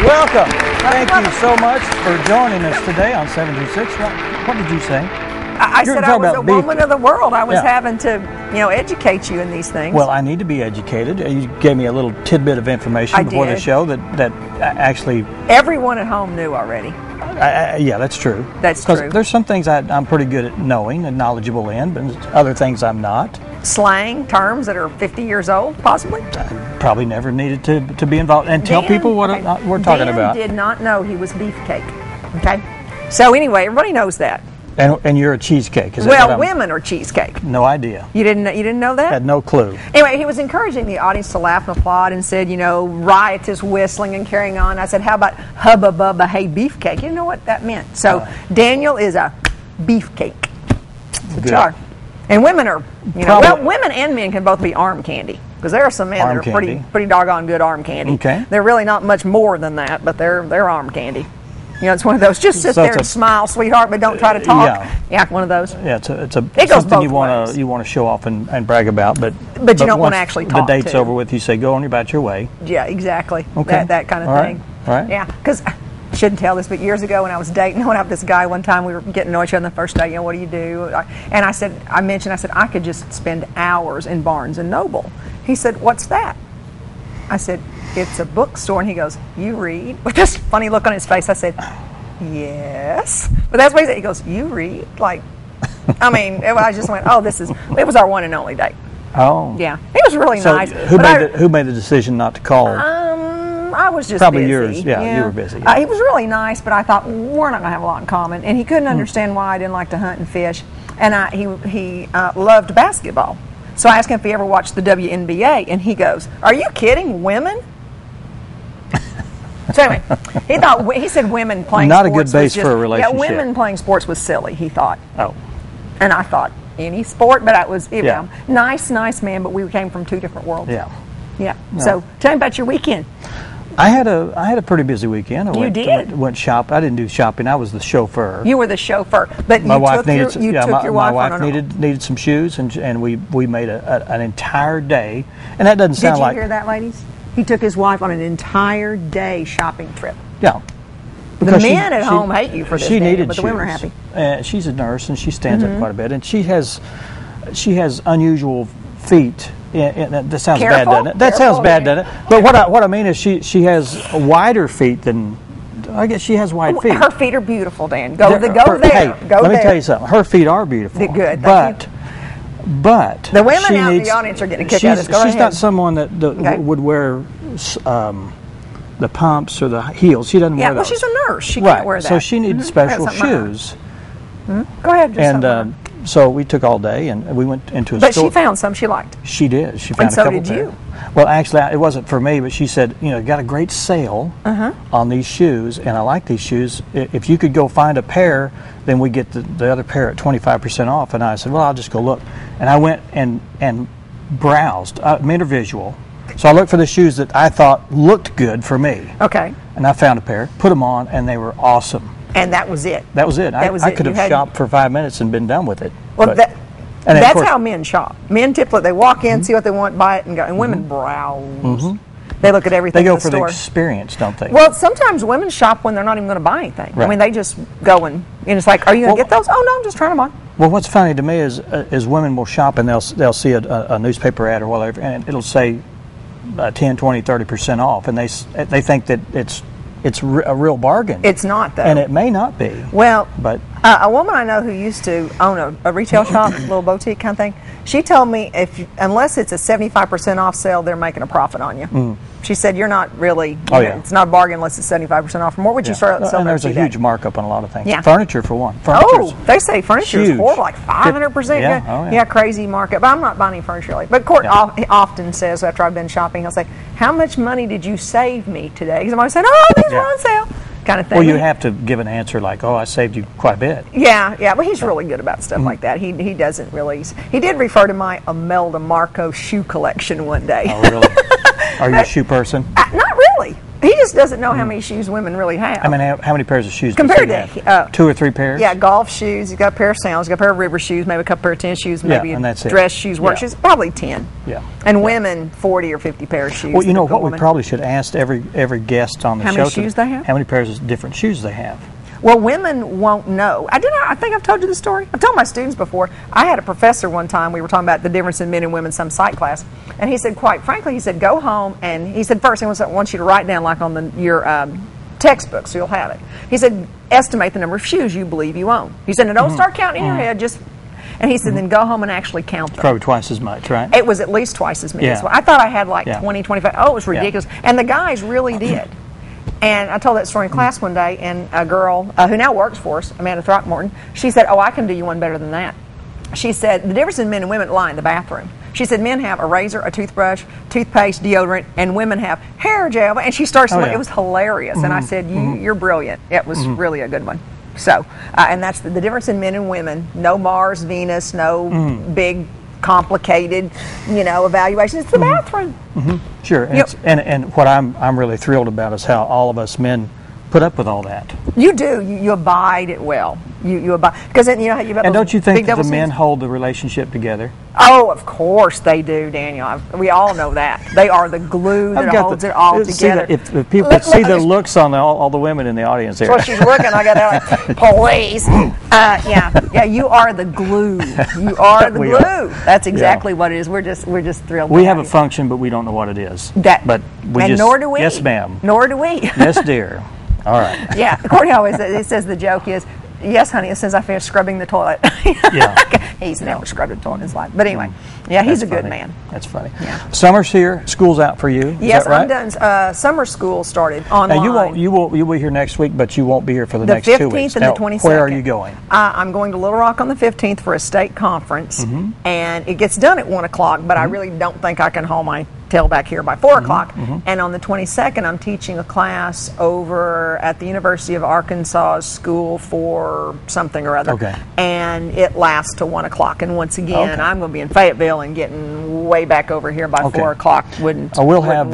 Welcome. Thank you so much for joining us today on 726. What did you say? I said I was a woman of the world. I was having to, educate you in these things. Well, I need to be educated. You gave me a little tidbit of information before the show that actually... Everyone at home knew already. Yeah, that's true. That's true. Because there's some things I'm pretty good at knowing and knowledgeable in, but other things I'm not. Slang, terms that are 50 years old, possibly? I probably never needed to be involved and tell people what we're talking about. Dan did not know he was beefcake. Okay? So anyway, everybody knows that. And you're a cheesecake. Is well, women are cheesecake. No idea. You didn't know that? Had no clue. Anyway, he was encouraging the audience to laugh and applaud and said, riotous whistling and carrying on. I said, how about hubba bubba hey beefcake? You didn't know what that meant. So Daniel is a beefcake. That's what you are. And women are, women and men can both be arm candy. Because there are some men that are pretty doggone good arm candy. Okay. They're really not much more than that, but they're arm candy. It's one of those. Just sit there and smile, sweetheart, but don't try to talk. Yeah, one of those. Yeah, it's something you want to show off and brag about, but you don't want to actually talk. The date's over with, you say go on about your way. Yeah, exactly. Okay. That kind of thing. All right. Yeah, because I shouldn't tell this, but years ago when I was dating, I went out with this guy one time. We were getting to know each other on the first day. What do you do? And I said I could just spend hours in Barnes and Noble. He said, what's that? I said, it's a bookstore. And he goes, you read? With this funny look on his face, I said, yes. But that's what he said. He goes, you read? I just went, it was our one and only date. Oh. Yeah. He was really nice. Who made the decision not to call? I was just probably busy. Yours. Yeah, you were busy. Yeah. He was really nice, but I thought, we're not going to have a lot in common. And he couldn't understand why I didn't like to hunt and fish. And he loved basketball. So I asked him if he ever watched the WNBA, and he goes, are you kidding, women? So anyway, he said women playing not sports a good base was for a relationship. Yeah, women playing sports was silly, he thought. Oh. And I thought, any sport, but I was nice man, but we came from two different worlds. Yeah. Yeah. No. So tell me about your weekend. I had a pretty busy weekend. I went shop. I didn't do shopping. I was the chauffeur. You were the chauffeur, but my wife needed needed some shoes, and we made an entire day. And that doesn't sound like. Did you hear that, ladies? He took his wife on an entire day shopping trip. Yeah. The men at home hate you for this, but the women are happy. She's a nurse, and she stands up quite a bit, and she has unusual feet. That sounds bad, doesn't it? That sounds bad, doesn't it? But what I mean is she has wider feet than, I guess she has wide feet. Her feet are beautiful, Dan. Go there. Let me tell you something. Her feet are beautiful. Good. But the women out in the audience are getting a kick out of this. She's not someone that would wear the pumps or the heels. She doesn't wear those. Well, she's a nurse. She can't wear that. So she needs special shoes. Go ahead. So we took all day, and we went into a store. But she found some she liked. She did. She found a couple pairs. And so did you. Well, actually, it wasn't for me, but she said, got a great sale on these shoes, and I like these shoes. If you could go find a pair, then we get the other pair at 25% off. And I said, well, I'll just go look. And I went and browsed, made a visual. So I looked for the shoes that I thought looked good for me. Okay. And I found a pair, put them on, and they were awesome. And that was it. That was it. I could have shopped for 5 minutes and been done with it. Well, that's how men shop. Men typically they walk in, see what they want, buy it, and go. And women browse. They look at everything. They go in the for store. the experience, don't they? Well, sometimes women shop when they're not even going to buy anything. Right. I mean, they just go and it's like, are you going to get those? Oh no, I'm just trying them on. Well, what's funny to me is women will shop and they'll see a newspaper ad or whatever, and it'll say 10, 20, 30% off, and they think that it's a real bargain. It's not, though. And it may not be. Well, but a woman I know who used to own a retail shop, a little boutique kind of thing, she told me unless it's a 75% off sale, they're making a profit on you. She said, you're not really, it's not a bargain unless it's 75% off. More would you start selling? And there's a huge markup on a lot of things. Yeah. Furniture, for one. They say furniture is horrible, like 500%. Yeah, crazy markup. But I'm not buying any furniture lately. But Court often says, after I've been shopping, he'll say, how much money did you save me today? Because I'm always saying, these are on sale. Kind of thing. Well, you have to give an answer like, I saved you quite a bit. Yeah, but he's really good about stuff like that. He doesn't really. He did refer to my Imelda Marco shoe collection one day. Oh, really? Are you a shoe person? Not really. He just doesn't know how many shoes women really have. I mean, how many pairs of shoes compared does he to have? 2 or 3 pairs? Yeah, golf shoes. He's got a pair of sandals. He's got a pair of river shoes. Maybe a couple pair of tennis shoes. Maybe and that's dress it. shoes, work shoes. Probably 10. Yeah. And women 40 or 50 pairs of shoes. Well, you know what? We probably should ask every guest on the show. How many shoes they have? How many pairs of different shoes they have? Well, women won't know. I think I've told you the story. I've told my students before. I had a professor one time. We were talking about the difference in men and women, some psych class, and he said, quite frankly, he said, go home, and he said, first, he wants you to write down, like on your textbook, so you'll have it. He said, estimate the number of shoes you believe you own. He said, now don't start counting in your head, just. And he said, then go home and actually count them. Probably twice as much, right? It was at least twice as many. Yeah. I thought I had like 20, 25. Oh, it was ridiculous. And the guys really did. And I told that story in class one day, and a girl who now works for us, Amanda Throckmorton, she said, oh, I can do you one better than that. She said, the difference in men and women lie in the bathroom. She said, men have a razor, a toothbrush, toothpaste, deodorant, and women have hair gel. And she started, it was hilarious. And I said, you're brilliant. It was really a good one. So, and that's the difference in men and women. No Mars, Venus, no big, complicated, evaluation. It's the bathroom. Sure. And what I'm really thrilled about is how all of us men put up with all that. You do. You abide it well. You abide, because then how you. And don't you think that the men hold the relationship together? Oh, of course they do, Daniel. We all know that. They are the glue that holds it all together. If people could see the looks on all the women in the audience there. Well, she's looking. I got that like, please. Yeah. You are the glue. You are the glue. That's exactly what it is. We're just thrilled. We have a function, but we don't know what it is. But nor do we. Yes, ma'am. Nor do we. Yes, dear. All right. Yeah. Courtney always says the joke is, yes, honey, as soon as I finish scrubbing the toilet. He's never scrubbed a toilet in his life. But anyway, he's a good man. That's funny. Yeah. Summer's here. School's out for you. Yes, is that right? I'm done. Summer school started online. Now you'll be here next week, but you won't be here for the next 2 weeks. The 15th and the 22nd. Where are you going? I'm going to Little Rock on the 15th for a state conference, and it gets done at 1 o'clock, but I really don't think I can haul my tail back here by 4 o'clock. And on the 22nd, I'm teaching a class over at the University of Arkansas School for something or other. Okay. And it lasts to 1 o'clock. And once again, I'm going to be in Fayetteville, and getting way back over here by 4 o'clock wouldn't We'll have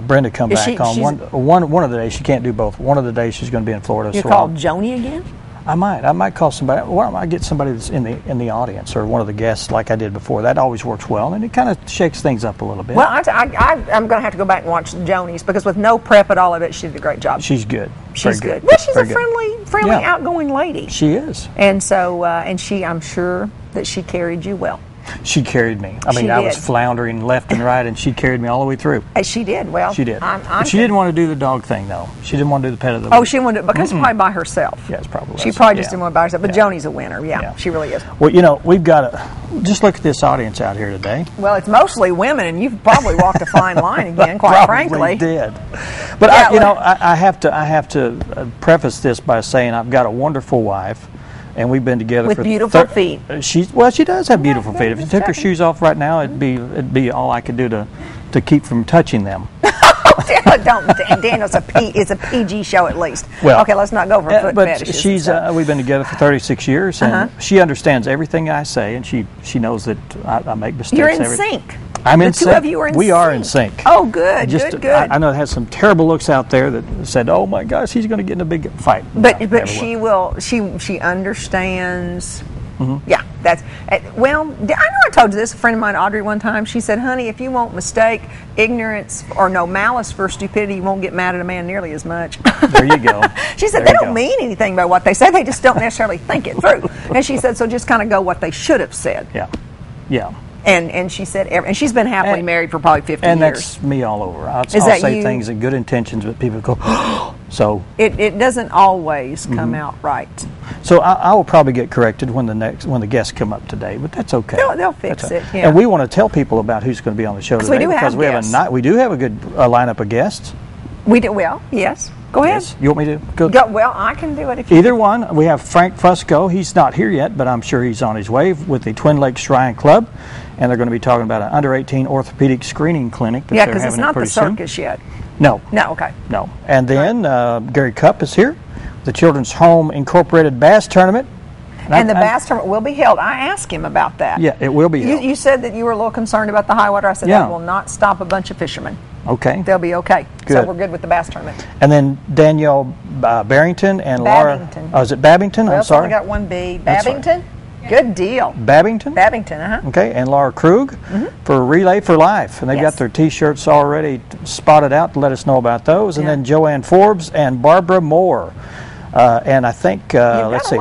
Brenda come back on one of the days. She can't do both. One of the days she's going to be in Florida. You call Joni again? I might call somebody. Why don't I get somebody that's in the audience, or one of the guests like I did before? That always works well, and it kind of shakes things up a little bit. Well, I'm going to have to go back and watch Joni's, because with no prep at all of it, she did a great job. She's good. She's good. Well, she's a friendly, outgoing lady. She is. And so, I'm sure that she carried you well. She carried me. I was floundering left and right, and she carried me all the way through. She did. Well, she did. She didn't want to do the dog thing, though. She didn't want to do the pet of the week. Oh, she wanted to, because probably by herself. Yes, probably. She probably just didn't want to by herself. But Joni's a winner. Yeah, she really is. Well, we've got to just look at this audience out here today. Well, it's mostly women, and you've probably walked a fine line again, quite frankly. Did. But I have to preface this by saying I've got a wonderful wife. And we've been together with for beautiful feet. She does have beautiful feet. If you took her shoes off right now, it'd be all I could do to keep from touching them. Don't, Daniel. It's a PG show at least. Well, okay, let's not go for foot fetishes. But we've been together for 36 years, and she understands everything I say, and she knows that I make mistakes. You're in sync. I'm in sync. The two of you are in sync. We are in sync. Oh, good, good. I know I had some terrible looks out there that said, "Oh my gosh, he's going to get in a big fight." But she will. She understands. Yeah, that's well. I know I told you this. A friend of mine, Audrey, one time. She said, "Honey, if you won't mistake ignorance or no malice for stupidity, you won't get mad at a man nearly as much." There you go. She said they don't mean anything by what they say. They just don't necessarily think it through. And she said, so just kind of go what they should have said. Yeah. And she said, and she's been happily married for probably 50 years. And that's me all over. I'll say things in good intentions, but people go, so. It doesn't always come out right. So I will probably get corrected when the guests come up today, but that's okay. They'll fix it. Yeah. And we want to tell people about who's going to be on the show today, because we have a good lineup of guests. We do. Well, yes. Go ahead. Yes. You want me to go? Well, I can do it if you Either one. We have Frank Fusco. He's not here yet, but I'm sure he's on his way with the Twin Lakes Shrine Club. And they're going to be talking about an under-18 orthopedic screening clinic. Yeah, because it's not the circus yet. No. Okay. No. And then Gary Cupp is here, the Children's Home Incorporated Bass Tournament. And the bass tournament will be held. I asked him about that. Yeah, it will be held. You said that you were a little concerned about the high water. I said that will not stop a bunch of fishermen. They'll be okay. Good. So we're good with the bass tournament. And then Danielle Barrington and Babington. Laura. Oh, is it Babington? Well, I'm sorry. I got one B. That's right. Babington? Good deal. Babington? Babington, Okay, and Laura Krug for Relay for Life. And they've got their T-shirts already spotted out to let us know about those. And then Joanne Forbes and Barbara Moore. And I think, let's see.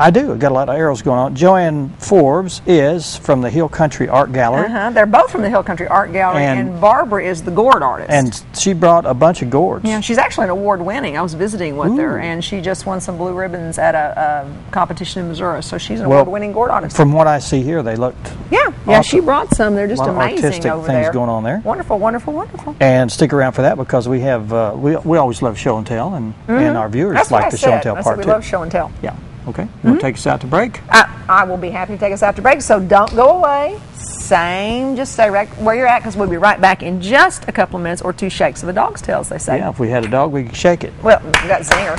I do. I've got a lot of arrows going on. Joanne Forbes is from the Hill Country Art Gallery. They're both from the Hill Country Art Gallery, and Barbara is the gourd artist. And she brought a bunch of gourds. Yeah, she's actually an award-winning. I was visiting with her, and she just won some blue ribbons at a competition in Missouri. So she's an award-winning gourd artist. From what I see here, they looked yeah, she brought some. They're just amazing artistic over things there. going on there. Wonderful, wonderful, wonderful. And stick around for that because we have we always love show and tell, and our viewers like the show and tell part too. We love show and tell. Yeah. Okay. You want to take us out to break? I will be happy to take us out to break, so don't go away. Just stay right where you're at, because we'll be right back in just a couple of minutes, or 2 shakes of a dog's tail, as they say. Yeah, if we had a dog, we could shake it. Well, we got Zinger.